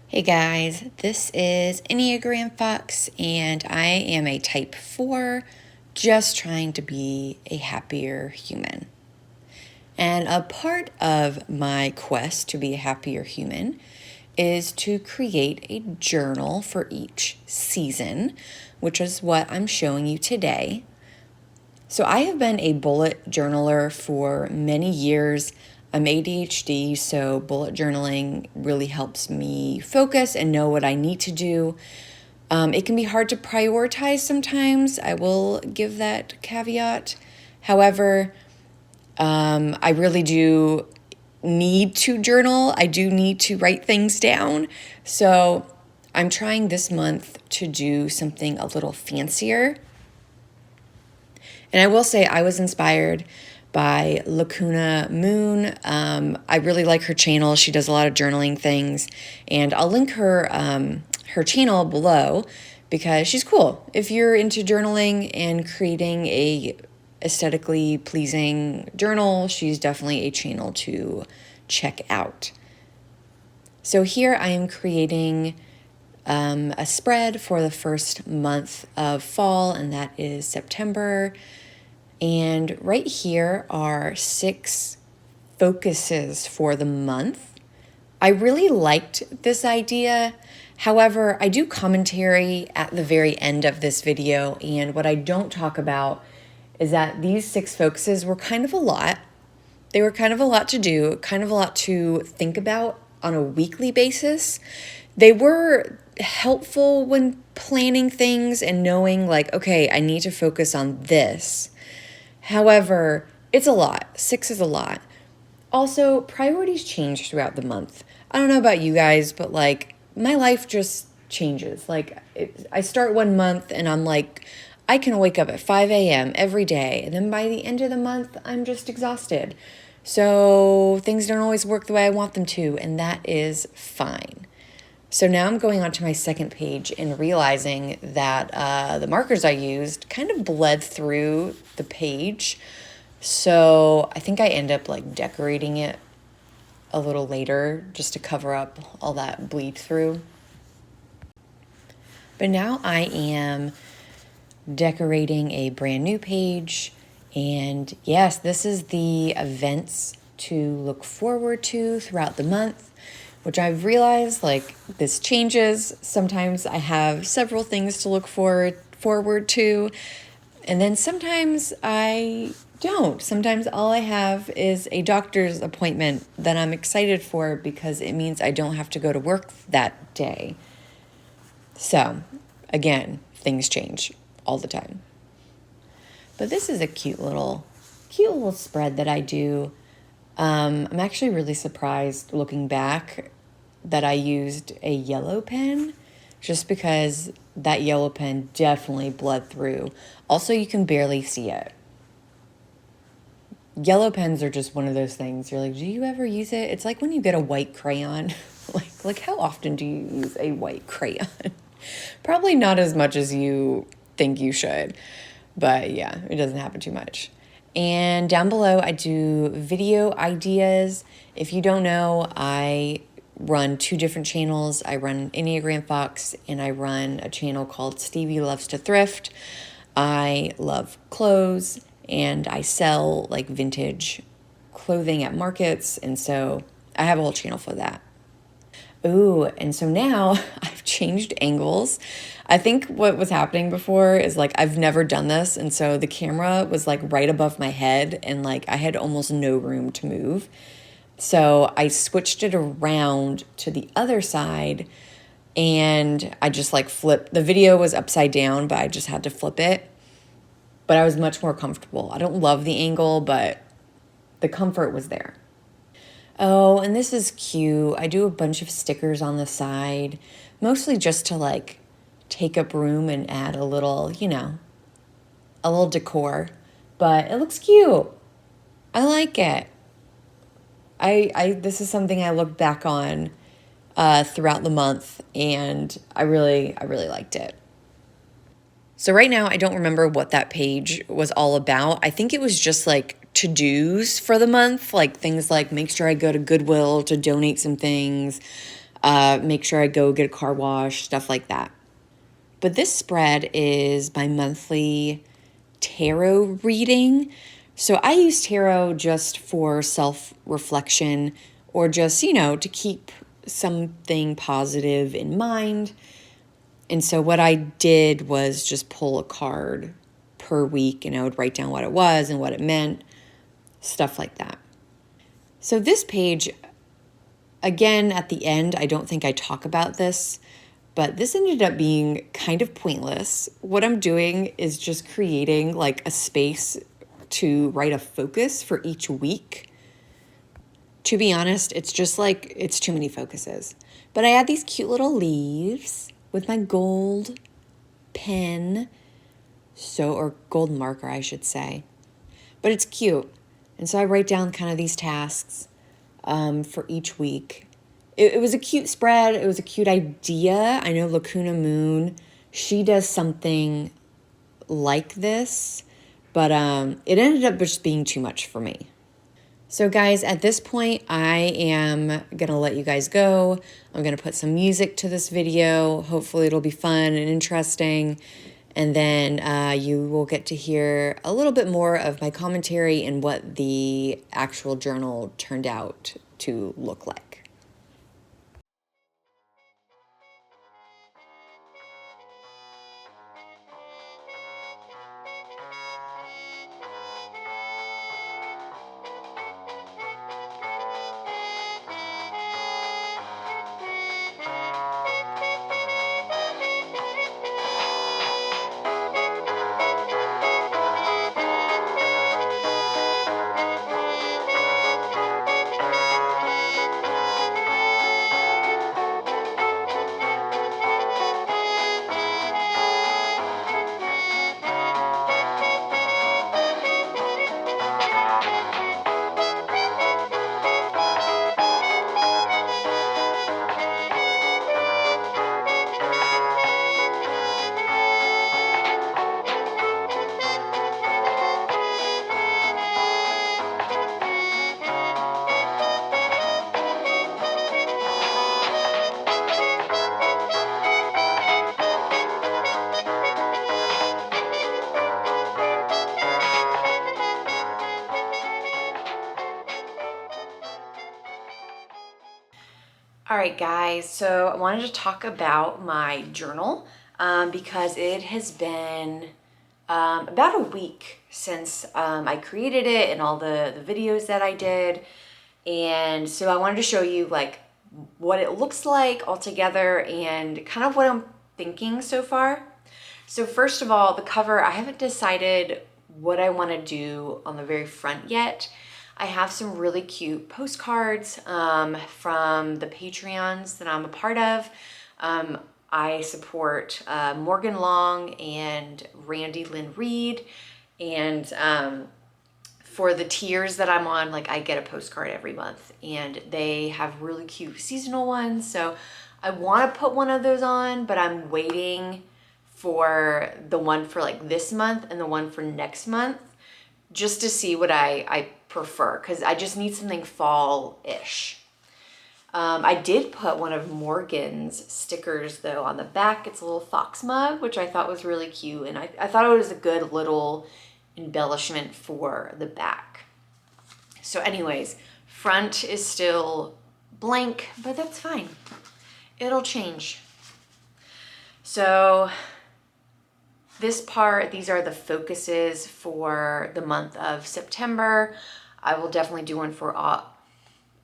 Hey guys, this is Enneagram Fox, and I am a type 4, just trying to be a happier human. And a part of my quest to be a happier human is to create a journal for each season, which is what I'm showing you today. So I have been a bullet journaler for many years. I'm ADHD, so bullet journaling really helps me focus and know what I need to do. It can be hard to prioritize sometimes. I will give that caveat. However, I really do need to journal. I do need to write things down. So I'm trying this month to do something a little fancier. And I will say I was inspired by Lacuna Moon. I really like her channel. She does a lot of journaling things, and I'll link her her channel below because she's cool. If you're into journaling and creating a aesthetically pleasing journal, she's definitely a channel to check out. So here I am creating a spread for the first month of fall, and that is September. And right here are 6 focuses for the month. I really liked this idea. However, I do commentary at the very end of this video, and what I don't talk about is that these 6 focuses were kind of a lot. They were kind of a lot to do, kind of a lot to think about on a weekly basis. They were helpful when planning things and knowing, like, okay, I need to focus on this. However, it's a lot. 6 is a lot. Also, priorities change throughout the month. I don't know about you guys, but like my life just changes. I start one month and I'm like, I can wake up at 5 a.m. every day. And then by the end of the month, I'm just exhausted. So things don't always work the way I want them to, and that is fine. So now I'm going on to my second page and realizing that the markers I used kind of bled through the page. So I think I end up like decorating it a little later just to cover up all that bleed through. But now I am decorating a brand new page. And yes, this is the events to look forward to throughout the month, which I've realized like this changes. Sometimes I have several things to look forward to, and then sometimes I don't. Sometimes all I have is a doctor's appointment that I'm excited for because it means I don't have to go to work that day. So, again, things change all the time. But this is a cute little spread that I do. I'm actually really surprised looking back that I used a yellow pen just because that yellow pen definitely bled through. Also, you can barely see it. Yellow pens are just one of those things. You're like, do you ever use it? It's like when you get a white crayon. like how often do you use a white crayon? Probably not as much as you think you should. But yeah, it doesn't happen too much. And down below, I do video ideas. If you don't know, I run 2 different channels. I run Enneagram Fox, and I run a channel called Stevie Loves to Thrift. I love clothes, and I sell like vintage clothing at markets, and so I have a whole channel for that. Ooh, and so now I've changed angles. I think what was happening before is like I've never done this, and so the camera was like right above my head, and like I had almost no room to move. So I switched it around to the other side, and I just like flipped. The video was upside down, but I just had to flip it. But I was much more comfortable. I don't love the angle, but the comfort was there. Oh, and this is cute. I do a bunch of stickers on the side, mostly just to like take up room and add a little, a little decor. But it looks cute. I like it. This is something I look back on throughout the month, and I really liked it. So right now, I don't remember what that page was all about. I think it was just like to-dos for the month, like things like make sure I go to Goodwill to donate some things. make sure I go get a car wash, stuff like that. But this spread is my monthly tarot reading. So I use tarot just for self-reflection or just, to keep something positive in mind. And so what I did was just pull a card per week, and I would write down what it was and what it meant, stuff like that. So this page, again, at the end, I don't think I talk about this, but this ended up being kind of pointless. What I'm doing is just creating like a space to write a focus for each week. To be honest, it's just like, it's too many focuses. But I add these cute little leaves with my gold pen, or gold marker, I should say. But it's cute. And so I write down kind of these tasks for each week. It was a cute spread. It was a cute idea. I know Lacuna Moon, she does something like this, but it ended up just being too much for me. So guys, at this point, I am going to let you guys go. I'm going to put some music to this video. Hopefully it'll be fun and interesting. And then you will get to hear a little bit more of my commentary and what the actual journal turned out to look like. All right, guys, so I wanted to talk about my journal because it has been about a week since I created it and all the videos that I did. And so I wanted to show you like what it looks like all together and kind of what I'm thinking so far. So first of all, the cover, I haven't decided what I want to do on the very front yet. I have some really cute postcards from the Patreons that I'm a part of. I support Morgan Long and Randy Lynn Reed. And for the tiers that I'm on, like I get a postcard every month. And they have really cute seasonal ones. So I want to put one of those on, but I'm waiting for the one for like this month and the one for next month just to see what I prefer, because I just need something fall-ish. I did put one of Morgan's stickers though on the back. It's a little fox mug, which I thought was really cute, and I thought it was a good little embellishment for the back. So anyways, front is still blank, but that's fine. It'll change. So this part, these are the focuses for the month of September. I will definitely do one for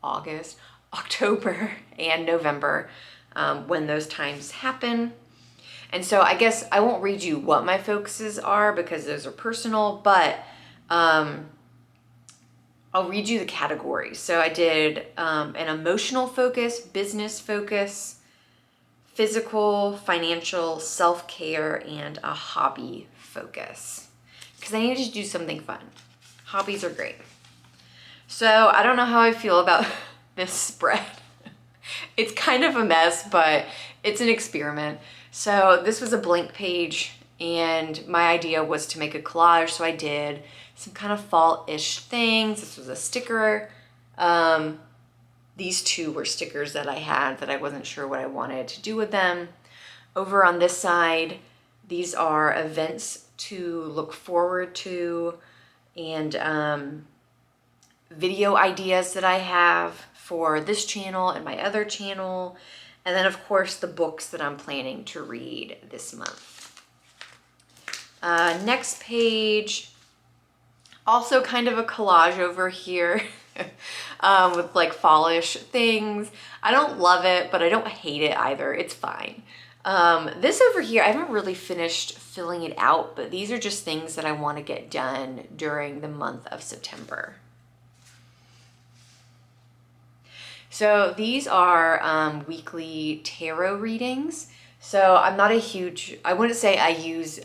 August, October, and November when those times happen. And so I guess I won't read you what my focuses are because those are personal, but I'll read you the categories. So I did an emotional focus, business focus, physical, financial, self-care, and a hobby focus. Because I needed to do something fun. Hobbies are great. So I don't know how I feel about this spread. It's kind of a mess, but it's an experiment. So this was a blank page, and my idea was to make a collage. So I did some kind of fall-ish things. This was a sticker. these two were stickers that I had that I wasn't sure what I wanted to do with them. Over on this side, these are events to look forward to and video ideas that I have for this channel and my other channel. And then of course the books that I'm planning to read this month. Next page, also kind of a collage over here with like fallish things. I don't love it, but I don't hate it either. It's fine. This over here, I haven't really finished filling it out, but these are just things that I want to get done during the month of September. So these are weekly tarot readings. So I'm not a huge, I wouldn't say I use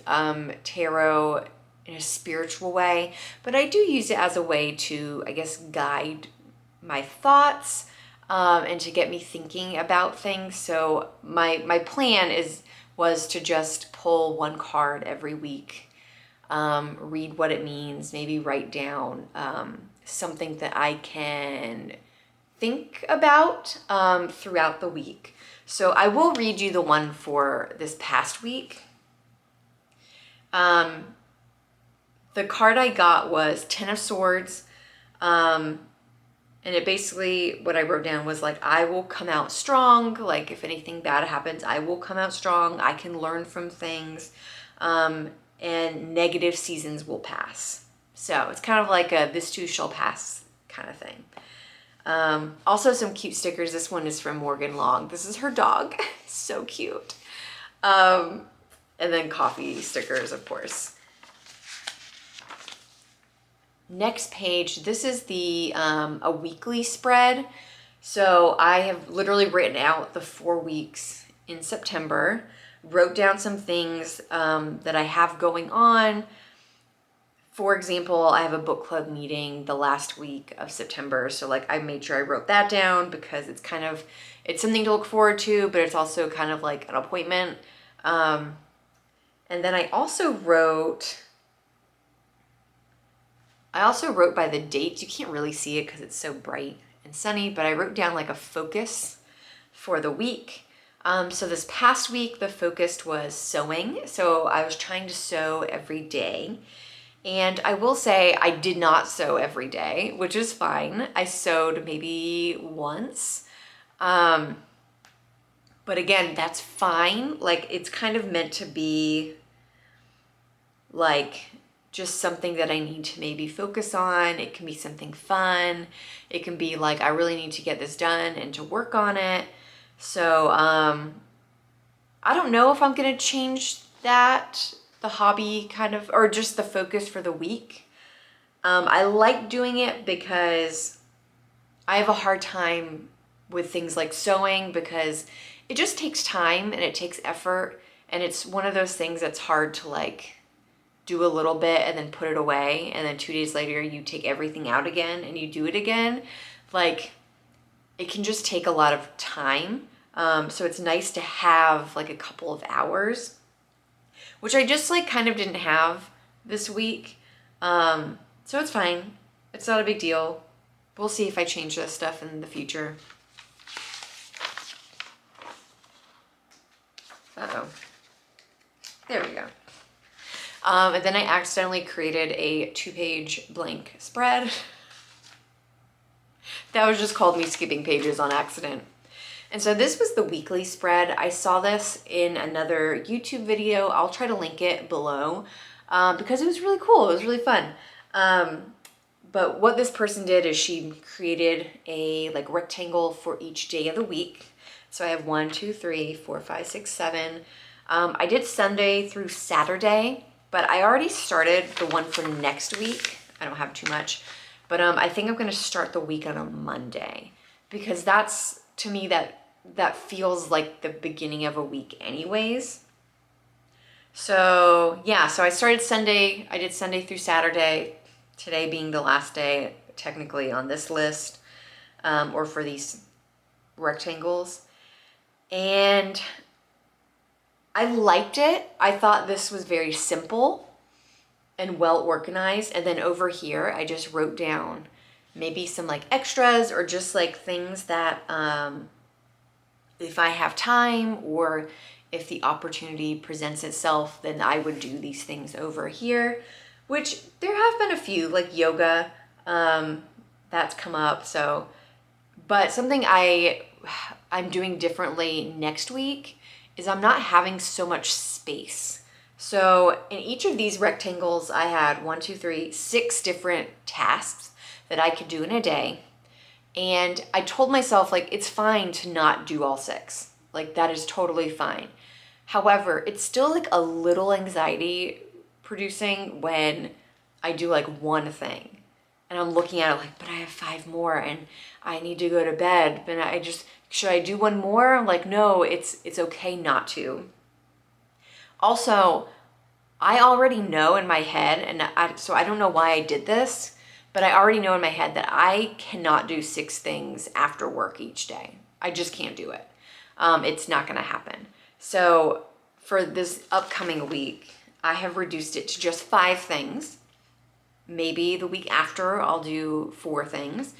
tarot in a spiritual way, but I do use it as a way to, I guess, guide my thoughts and to get me thinking about things. So my plan was to just pull one card every week, read what it means, maybe write down something that I can think about throughout the week. So I will read you the one for this past week. The card I got was Ten of Swords. And it basically, what I wrote down was like, I will come out strong. Like if anything bad happens, I will come out strong. I can learn from things. And negative seasons will pass. So it's kind of like a this too shall pass kind of thing. Also some cute stickers. This one is from Morgan Long. This is her dog. So cute. And then coffee stickers, of course. Next page, this is the a weekly spread. So I have literally written out the 4 weeks in September, wrote down some things that I have going on. For example, I have a book club meeting the last week of September. So like I made sure I wrote that down because it's something to look forward to, but it's also kind of like an appointment. And then I also wrote by the dates. You can't really see it because it's so bright and sunny, but I wrote down like a focus for the week. So this past week, the focus was sewing. So I was trying to sew every day. And I will say I did not sew every day, which is fine. I sewed maybe once. But again, that's fine. Like it's kind of meant to be like just something that I need to maybe focus on. It can be something fun. It can be like, I really need to get this done and to work on it. So I don't know if I'm gonna change that, the hobby kind of, or just the focus for the week. I like doing it because I have a hard time with things like sewing because it just takes time and it takes effort. And it's one of those things that's hard to like do a little bit and then put it away. And then 2 days later, you take everything out again and you do it again. Like it can just take a lot of time. So it's nice to have like a couple of hours, which I just like kind of didn't have this week. So it's fine. It's not a big deal. We'll see if I change this stuff in the future. Uh-oh. There we go. And then I accidentally created a 2-page blank spread. That was just called me skipping pages on accident. And so this was the weekly spread. I saw this in another YouTube video. I'll try to link it below because it was really cool. It was really fun. But what this person did is she created a like rectangle for each day of the week. So I have 1, 2, 3, 4, 5, 6, 7. I did Sunday through Saturday, but I already started the one for next week. I don't have too much, but I think I'm gonna start the week on a Monday because that's, to me, that feels like the beginning of a week anyways. So yeah, so I started Sunday. I did Sunday through Saturday, today being the last day technically on this list, or for these rectangles. And I liked it. I thought this was very simple and well organized. And then over here, I just wrote down maybe some like extras or just like things that if I have time or if the opportunity presents itself, then I would do these things over here, which there have been a few, like yoga, that's come up. So, but something I'm doing differently next week is I'm not having so much space. So in each of these rectangles, I had 6 different tasks that I could do in a day. And I told myself, like, it's fine to not do all 6. Like, that is totally fine. However, it's still like a little anxiety producing when I do like one thing. And I'm looking at it like, but I have 5 more and I need to go to bed. But should I do one more? I'm like, no, it's okay not to. Also, I already know in my head, so I don't know why I did this, but I already know in my head that I cannot do 6 things after work each day. I just can't do it. It's not gonna happen. So for this upcoming week, I have reduced it to just 5 things. Maybe the week after I'll do 4 things,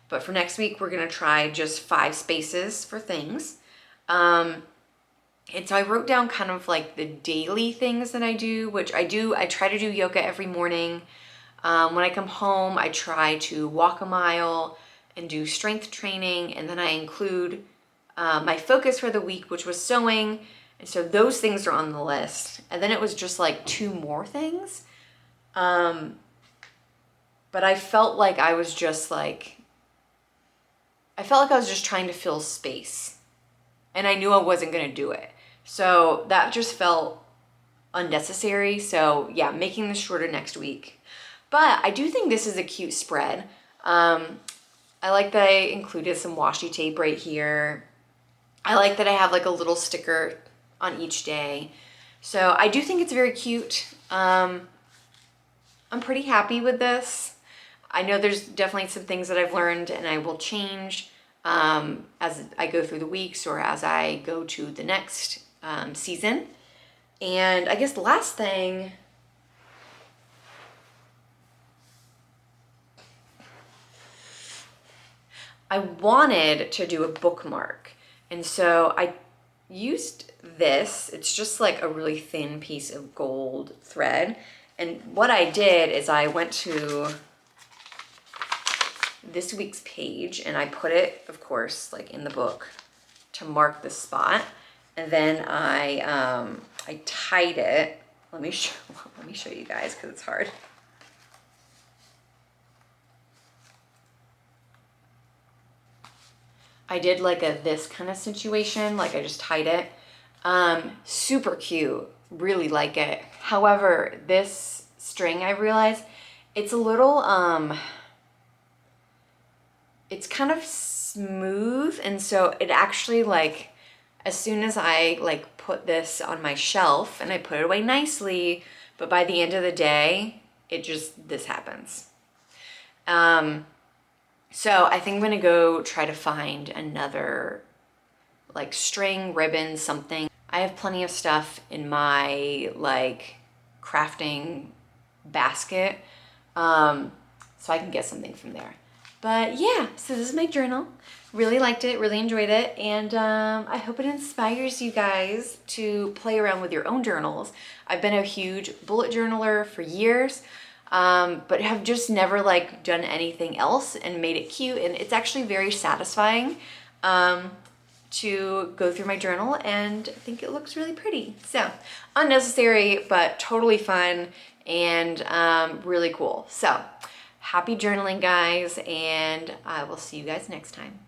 but for next week, we're gonna try just 5 spaces for things. And so I wrote down kind of like the daily things that I do, which I try to do yoga every morning. When I come home, I try to walk a mile and do strength training. And then I include my focus for the week, which was sewing. And so those things are on the list. And then it was just like 2 more things. But I felt like I was just trying to fill space. And I knew I wasn't going to do it. So that just felt unnecessary. So yeah, making this shorter next week. But I do think this is a cute spread. I like that I included some washi tape right here. I like that I have like a little sticker on each day. So I do think it's very cute. I'm pretty happy with this. I know there's definitely some things that I've learned and I will change as I go through the weeks or as I go to the next season. And I guess the last thing, I wanted to do a bookmark. And so I used this. It's just like a really thin piece of gold thread. And what I did is I went to this week's page and I put it, of course, like in the book to mark the spot. And then I tied it. Let me show you guys because it's hard. I did like this kind of situation, like I just tied it. Super cute, really like it. However, this string, I realized it's a little, it's kind of smooth. And so it actually like, as soon as I like put this on my shelf and I put it away nicely, but by the end of the day, this happens. So I think I'm gonna go try to find another like string, ribbon, something. I have plenty of stuff in my like crafting basket, so I can get something from there. But yeah, so this is my journal. Really liked it, really enjoyed it, and I hope it inspires you guys to play around with your own journals. I've been a huge bullet journaler for years, but have just never like done anything else and made it cute, and it's actually very satisfying to go through my journal, and I think it looks really pretty. So unnecessary, but totally fun and really cool. So happy journaling, guys, and I will see you guys next time.